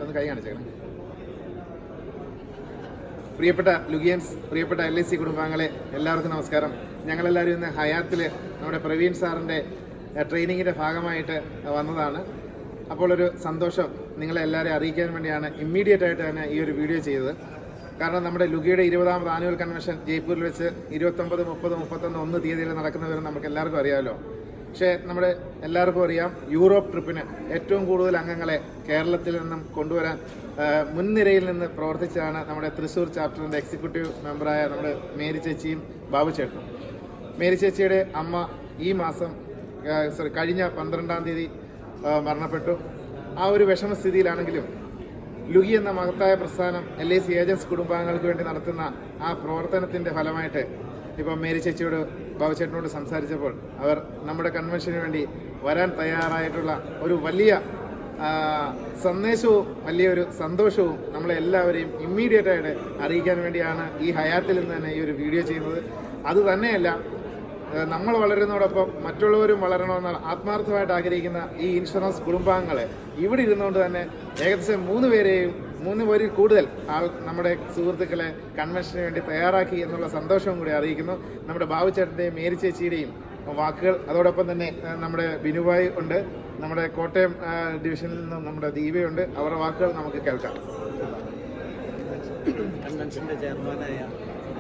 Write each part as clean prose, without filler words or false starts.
ഒന്ന് കൈ കാണിച്ചേക്കണം. പ്രിയപ്പെട്ട ലുഗിയൻസ്, പ്രിയപ്പെട്ട LIC കുടുംബാംഗങ്ങളെ, എല്ലാവർക്കും നമസ്കാരം. ഞങ്ങളെല്ലാവരും ഇന്ന് ഹയാത്തിൽ നമ്മുടെ പ്രവീൺ സാറിൻ്റെ ട്രെയിനിങ്ങിൻ്റെ ഭാഗമായിട്ട് വന്നതാണ്. അപ്പോൾ ഒരു സന്തോഷം നിങ്ങളെല്ലാവരെയും അറിയിക്കാൻ വേണ്ടിയാണ് ഇമ്മീഡിയറ്റ് ആയിട്ട് തന്നെ ഈ ഒരു വീഡിയോ ചെയ്തത്. കാരണം നമ്മുടെ ലുഗിയുടെ 20ാമത് ആനുവൽ കൺവെൻഷൻ ജയ്പൂരിൽ വെച്ച് 29, 30, 31, 1 തീയതിയിൽ നടക്കുന്നവരും നമുക്ക് എല്ലാവർക്കും അറിയാമല്ലോ. പക്ഷേ നമ്മുടെ എല്ലാവർക്കും അറിയാം, യൂറോപ്പ് ട്രിപ്പിന് ഏറ്റവും കൂടുതൽ അംഗങ്ങളെ കേരളത്തിൽ നിന്നും കൊണ്ടുവരാൻ മുൻനിരയിൽ നിന്ന് പ്രവർത്തിച്ചാണ് നമ്മുടെ തൃശ്ശൂർ ചാപ്റ്ററിൻ്റെ എക്സിക്യൂട്ടീവ് മെമ്പറായ നമ്മുടെ മേരി ചേച്ചിയും ബാബു ചേട്ടനും. മേരി ചേച്ചിയുടെ അമ്മ കഴിഞ്ഞ 12ാം തീയതി മരണപ്പെട്ടു. ആ ഒരു വിഷമസ്ഥിതിയിലാണെങ്കിലും ലുഗി എന്ന മഹത്തായ പ്രസ്ഥാനം LIC ഏജൻസ് കുടുംബാംഗങ്ങൾക്ക് വേണ്ടി നടത്തുന്ന ആ പ്രവർത്തനത്തിൻ്റെ ഫലമായിട്ട് ഇപ്പം മേരി ചേച്ചിയോട് ബാബുചേട്ടനോട് സംസാരിച്ചപ്പോൾ അവർ നമ്മുടെ കൺവെൻഷന് വേണ്ടി വരാൻ തയ്യാറായിട്ടുള്ള ഒരു വലിയ സന്ദേശവും വലിയൊരു സന്തോഷവും നമ്മളെല്ലാവരെയും ഇമ്മീഡിയറ്റായിട്ട് അറിയിക്കാൻ വേണ്ടിയാണ് ഈ ഹയാത്തിൽ നിന്ന് തന്നെ ഈ ഒരു വീഡിയോ ചെയ്യുന്നത്. അതുതന്നെയല്ല, നമ്മൾ വളരുന്നതോടൊപ്പം മറ്റുള്ളവരും വളരണമെന്നാണ് ആത്മാർത്ഥമായിട്ട് ആഗ്രഹിക്കുന്ന ഈ ഇൻഷുറൻസ് കുടുംബാംഗങ്ങളെ ഇവിടെ ഇരുന്നുകൊണ്ട് തന്നെ ഏകദേശം 3 പേരിൽ കൂടുതൽ നമ്മുടെ സുഹൃത്തുക്കളെ കൺവെൻഷന് വേണ്ടി തയ്യാറാക്കി എന്നുള്ള സന്തോഷവും കൂടി അറിയിക്കുന്നു. നമ്മുടെ ബാബുചേട്ടൻ്റെയും മേരി ചേച്ചിയുടെയും വാക്കുകൾ, അതോടൊപ്പം തന്നെ നമ്മുടെ ബിനുഭായ് ഉണ്ട്, നമ്മുടെ കോട്ടയം ഡിവിഷനിൽ നിന്നും നമ്മുടെ ദീപയുണ്ട്, അവരുടെ വാക്കുകൾ നമുക്ക് കേൾക്കാം. കൺവെൻഷൻ്റെ ചെയർമാനായ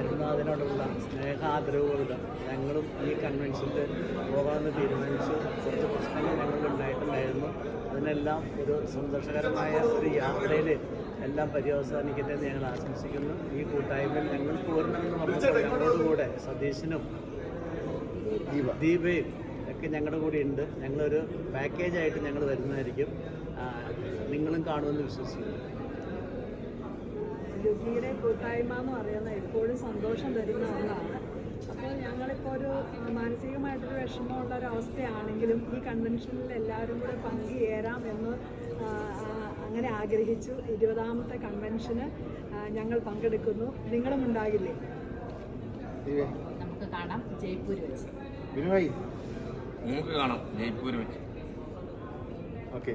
അരുണാഥിനോടുള്ള സ്നേഹാദരവുകളുടെ ഞങ്ങളും ഈ കൺവെൻഷനിൽ പോകാമെന്ന് തീരുമാനിച്ചു. കുറച്ച് പ്രശ്നങ്ങൾ ഞങ്ങളുണ്ടായിട്ടുണ്ടായിരുന്നു. അതിനെല്ലാം ഒരു സന്തോഷകരമായ ഒരു യാത്രയിൽ എല്ലാം പര്യവസാനിക്കട്ടെ എന്ന് ഞങ്ങൾ ആശംസിക്കുന്നു. ഈ കൂട്ടായ്മയിൽ ഞങ്ങൾ പൂർണ്ണമെന്ന് പറഞ്ഞപ്പോൾ ഞങ്ങളോടുകൂടെ സതീശനും ദീപയും ഒക്കെ ഞങ്ങളുടെ കൂടെ ഉണ്ട്. ഞങ്ങളൊരു പാക്കേജായിട്ട് ഞങ്ങൾ വരുന്നതായിരിക്കും. നിങ്ങളും കാണുമെന്ന് വിശ്വസിക്കുന്നു. ലുഗിയുടെ കൂട്ടായ്മ എന്ന് പറയുന്നത് എപ്പോഴും സന്തോഷം തരുന്ന ഒന്നാണ്. അപ്പോൾ ഞങ്ങളിപ്പോൾ ഒരു മാനസികമായിട്ടൊരു വിഷമമുള്ള ഒരു അവസ്ഥയാണെങ്കിലും ഈ കൺവെൻഷനിൽ എല്ലാവരും കൂടെ പങ്കുചേരാം എന്ന് അങ്ങനെ ആഗ്രഹിച്ചു. 20ാമത്തെ കൺവെൻഷന് ഞങ്ങൾ പങ്കെടുക്കുന്നു. നിങ്ങളും ഉണ്ടാകില്ലേ? നമുക്ക് കാണാം ജയ്പൂർ വെച്ച്. ബിനുഭായ്, നമുക്ക് കാണാം ജയ്പൂർ വെച്ച്. ഓക്കെ.